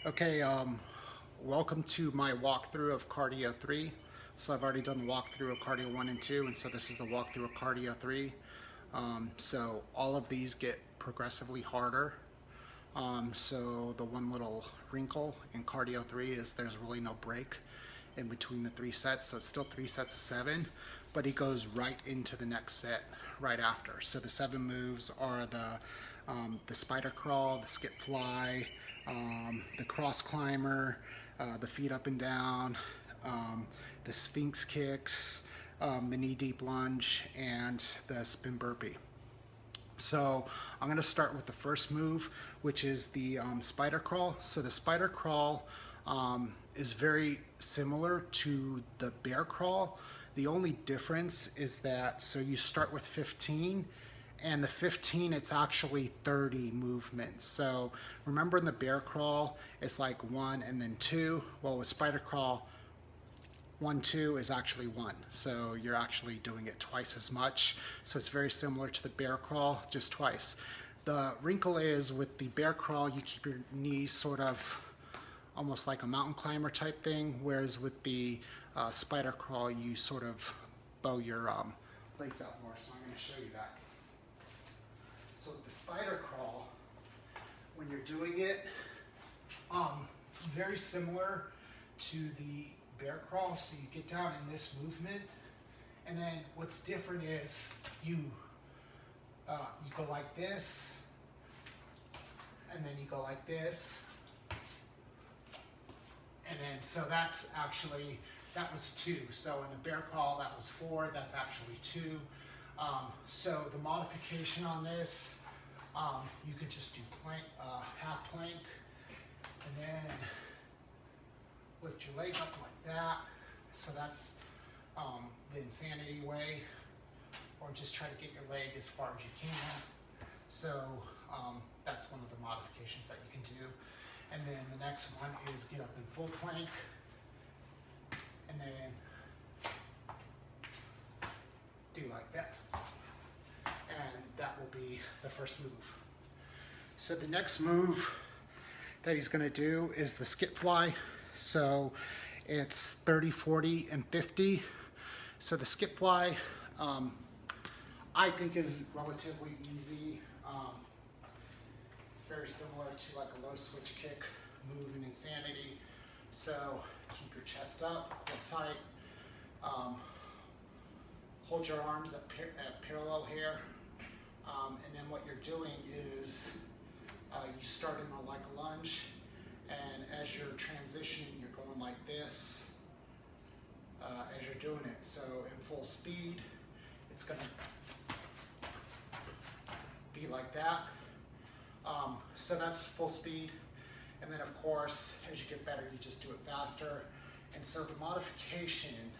Okay, welcome to my walkthrough of Cardio 3. So I've already done the walkthrough of Cardio 1 and 2, and so this is the walkthrough of Cardio 3. So all of these get progressively harder. So the one little wrinkle in Cardio 3 is there's really no break in between the 3 sets, so it's still 3 sets of 7, but he goes right into the next set right after. So the 7 moves are the spider crawl, the skip fly, the cross climber, the feet up and down, the sphinx kicks, the knee deep lunge, and the spin burpee. So I'm going to start with the first move, which is the spider crawl. So the spider crawl is very similar to the bear crawl. The only difference is that, so you start with 15, and the 15, it's actually 30 movements. So remember in the bear crawl, it's like 1 and then 2. Well, with spider crawl, 1, 2 is actually 1. So you're actually doing it twice as much. So it's very similar to the bear crawl, just twice. The wrinkle is with the bear crawl, you keep your knees sort of almost like a mountain climber type thing, whereas with the spider crawl, you sort of bow your legs out more. So I'm going to show you that. So with the spider crawl, when you're doing it, very similar to the bear crawl. So you get down in this movement, and then what's different is you go like this, and then you go like this, and then so that's actually, that was 2. So in the bear crawl, that was 4. That's actually 2. So the modification on this, you could just do plank, half plank, and then lift your leg up like that. So that's the insanity way, or just try to get your leg as far as you can. So that's one of the modifications that you can do. And then the next one is get up in full plank, and then do like that. And that will be the first move. So the next move that he's going to do is the skip fly. So it's 30, 40, and 50. So the skip fly, I think is relatively easy. It's very similar to like a low switch kick move in Insanity. So keep your chest up, core tight. Hold your arms at parallel here. And then what you're doing is you start in like a lunge, and as you're transitioning, you're going like this as you're doing it. So in full speed, it's going to be like that. So that's full speed. And then of course, as you get better, you just do it faster. And so the modification,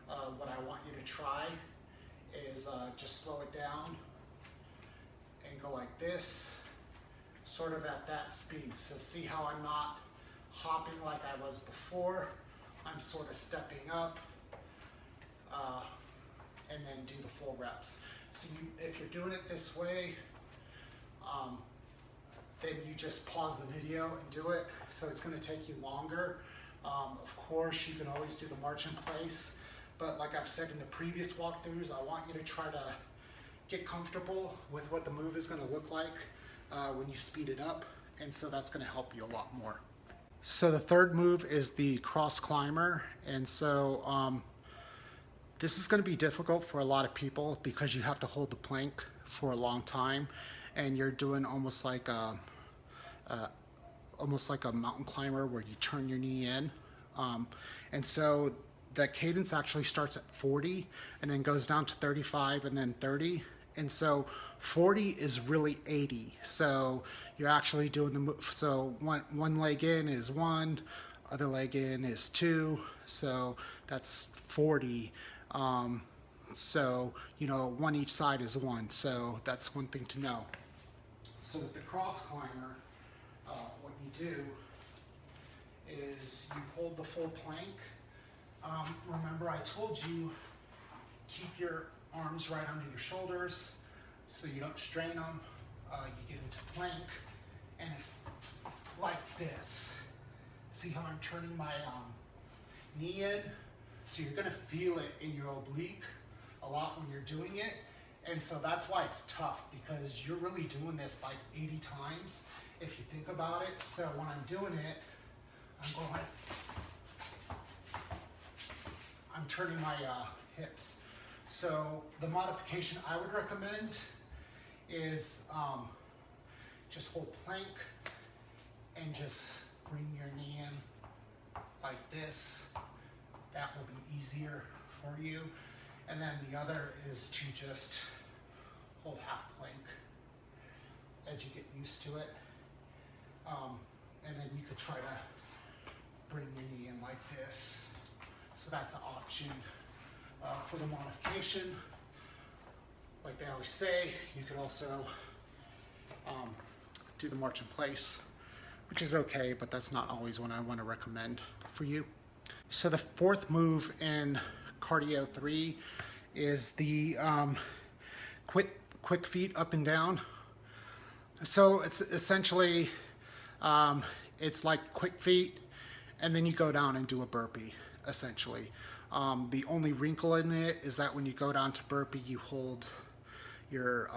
what I want you to try is just slow it down and go like this, sort of at that speed. So see how I'm not hopping like I was before. I'm sort of stepping up, and then do the full reps. So if you're doing it this way, then you just pause the video and do it. So it's going to take you longer. Of course, you can always do the march in place, but like I've said in the previous walkthroughs, I want you to try to get comfortable with what the move is going to look like when you speed it up, and so that's going to help you a lot more. So the third move is the cross climber, and so this is going to be difficult for a lot of people because you have to hold the plank for a long time, and you're doing almost like a mountain climber where you turn your knee in, and so the cadence actually starts at 40 and then goes down to 35 and then 30. And so 40 is really 80. So you're actually doing the move. So one leg in is 1, other leg in is 2. So that's 40. So, you know, 1 each side is 1. So that's one thing to know. So with the cross climber, what you do is you hold the full plank. Remember I told you, keep your arms right under your shoulders so you don't strain them. You get into plank, and it's like this. See how I'm turning my knee in? So you're gonna feel it in your oblique a lot when you're doing it. And so that's why it's tough, because you're really doing this like 80 times if you think about it. So when I'm doing it, I'm turning my hips. So the modification I would recommend is just hold plank and just bring your knee in like this. That will be easier for you. And then the other is to just hold half plank as you get used to it. And then you could try to bring your knee in like this. So that's an option for the modification. Like they always say, you could also do the march in place, which is okay, but that's not always what I want to recommend for you. So the fourth move in Cardio 3 is the quick feet up and down. So it's essentially, it's like quick feet, and then you go down and do a burpee, essentially. The only wrinkle in it is that when you go down to burpee, you hold your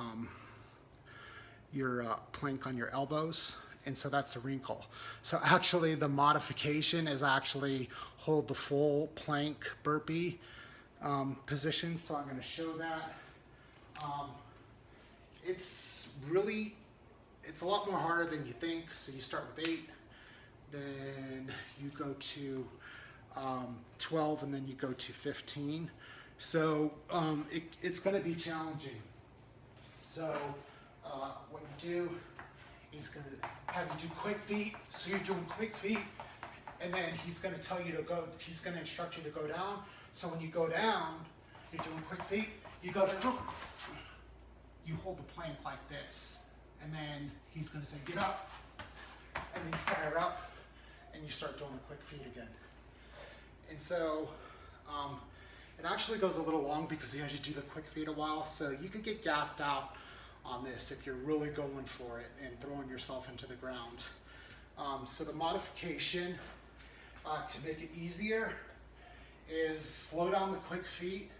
plank on your elbows, and so that's the wrinkle. So actually the modification is actually hold the full plank burpee position. So I'm going to show that. It's a lot more harder than you think. So you start with 8, then you go to 12, and then you go to 15. So it's going to be challenging. So what you do is going to have you do quick feet. So you're doing quick feet, and then he's going to tell you to go, he's going to instruct you to go down. So when you go down, you're doing quick feet, you go down, you hold the plank like this, and then he's going to say get up, and then you fire up, and you start doing the quick feet again. And so it actually goes a little long because he has you do the quick feet a while, so you could get gassed out on this if you're really going for it and throwing yourself into the ground. So the modification to make it easier is slow down the quick feet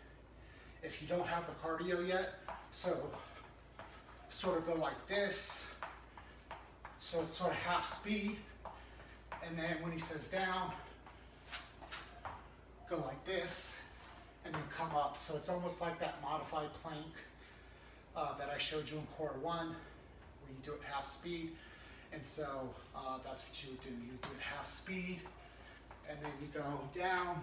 if you don't have the cardio yet. So sort of go like this. So it's sort of half speed. And then when he says down, go like this and then come up. So it's almost like that modified plank that I showed you in core 1, where you do it half speed. And so that's what you would do. You would do it half speed, and then you go down.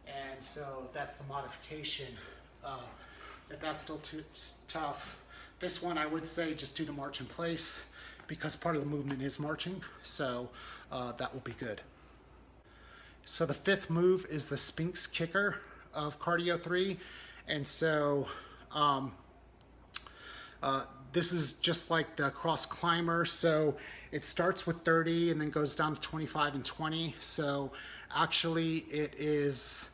And so that's the modification. If that's still too tough, this one I would say just do the march in place, because part of the movement is marching. So that will be good. So the 5th move is the Sphinx kicker of Cardio 3. And so this is just like the cross climber. So it starts with 30 and then goes down to 25 and 20. So actually it is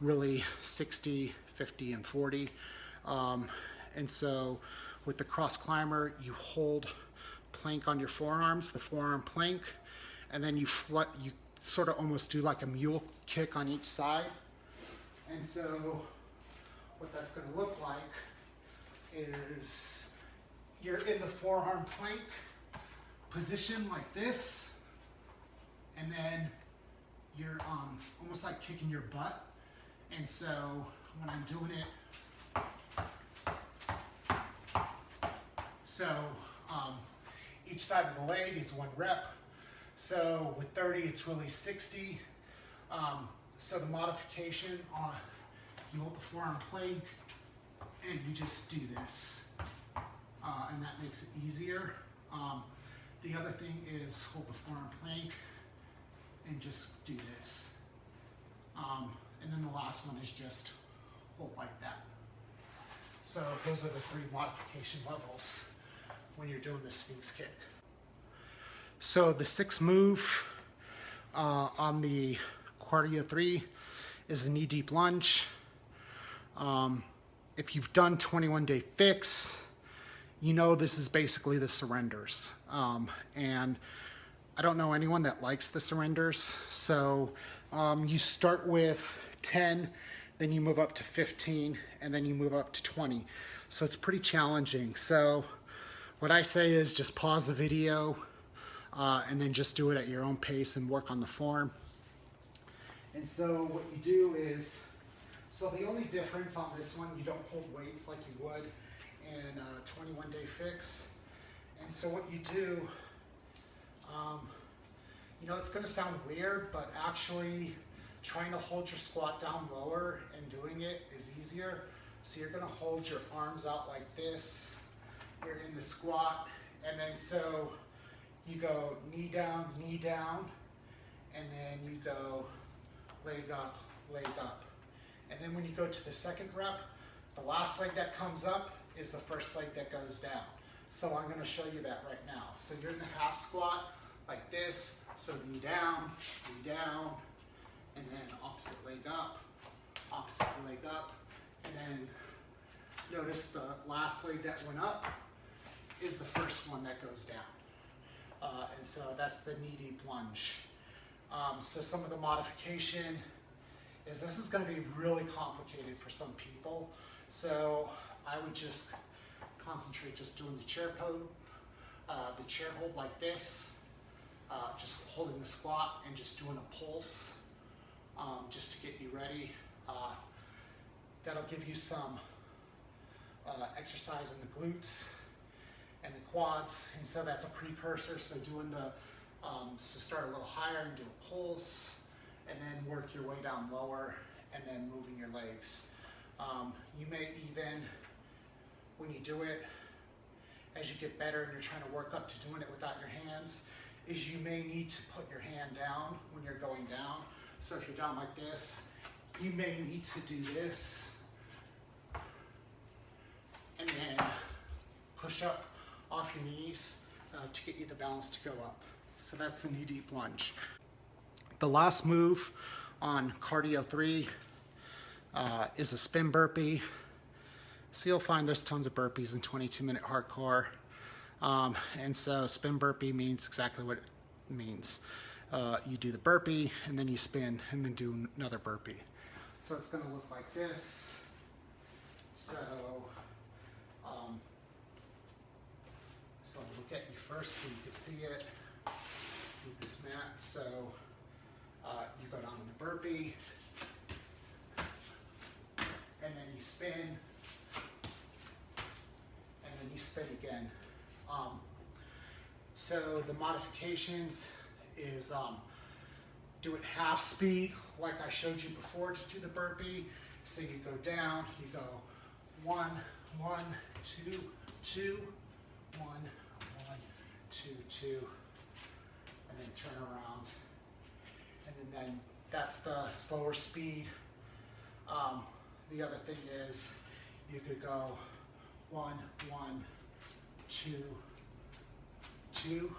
really 60, 50, and 40. And so with the cross climber, you hold plank on your forearms, the forearm plank, and then you sort of almost do like a mule kick on each side. And so what that's going to look like is you're in the forearm plank position like this, and then you're almost like kicking your butt. And so when I'm doing it, so each side of the leg is 1 rep. So with 30, it's really 60. So the modification on, you hold the forearm plank and you just do this. And that makes it easier. The other thing is hold the forearm plank and just do this. And then the last one is just hold like that. So those are the 3 modification levels when you're doing the Sphinx kick. So the 6th move on the Cardio 3 is the knee deep lunge. If you've done 21-day fix, you know this is basically the surrenders. And I don't know anyone that likes the surrenders. So you start with 10, then you move up to 15, and then you move up to 20. So it's pretty challenging. So what I say is just pause the video and then just do it at your own pace and work on the form. And so what you do is, so the only difference on this one, you don't hold weights like you would in a 21-day fix. And so what you do, you know, it's gonna sound weird, but actually trying to hold your squat down lower and doing it is easier. So you're gonna hold your arms out like this. You're in the squat, and then so you go knee down, and then you go leg up, leg up. And then when you go to the second rep, the last leg that comes up is the first leg that goes down. So I'm gonna show you that right now. So you're in the half squat like this, so knee down, and then opposite leg up, and then notice the last leg that went up is the first one that goes down. And so that's the knee deep lunge. So some of the modification is this is going to be really complicated for some people. So I would just concentrate just doing the chair pose, the chair hold like this, just holding the squat and just doing a pulse just to get you ready. That'll give you some exercise in the glutes and the quads, and so that's a precursor. So doing the, so start a little higher and do a pulse, and then work your way down lower, and then moving your legs. You may even, when you do it, as you get better and you're trying to work up to doing it without your hands, is you may need to put your hand down when you're going down. So if you're down like this, you may need to do this, and then push up off your knees to get you the balance to go up. So that's the knee deep lunge. The last move on Cardio 3 is a spin burpee. So you'll find there's tons of burpees in 22-minute hardcore. And so spin burpee means exactly what it means. You do the burpee and then you spin and then do another burpee. So it's gonna look like this. So I'll look at you first so you can see it. Move this mat. So you go down in the burpee, and then you spin, and then you spin again. So the modifications is do it half speed, like I showed you before to do the burpee. So you go down, you go 1, 1, 2, 2, 1, 1, 2, 2, and then turn around. And then that's the slower speed. The other thing is you could go 1, 1, 2, 2,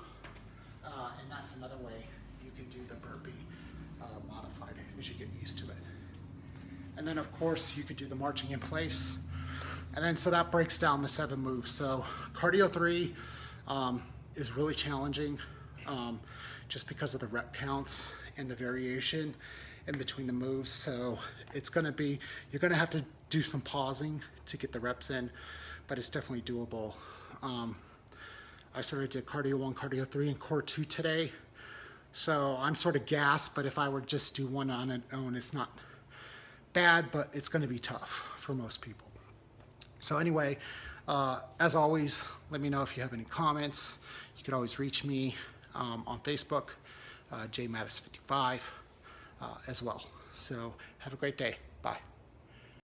and that's another way you can do the burpee modified as you get used to it. And then of course you could do the marching in place. And then so that breaks down the 7 moves. So Cardio 3 is really challenging just because of the rep counts and the variation in between the moves. So it's gonna be, you're gonna have to do some pausing to get the reps in, but it's definitely doable. I sort of did Cardio 1, Cardio 3, and Core 2 today. So I'm sort of gassed, but if I were to just do one on its own, it's not bad, but it's gonna be tough for most people. So anyway, as always, let me know if you have any comments. You can always reach me on Facebook, jmattis55 as well. So have a great day. Bye.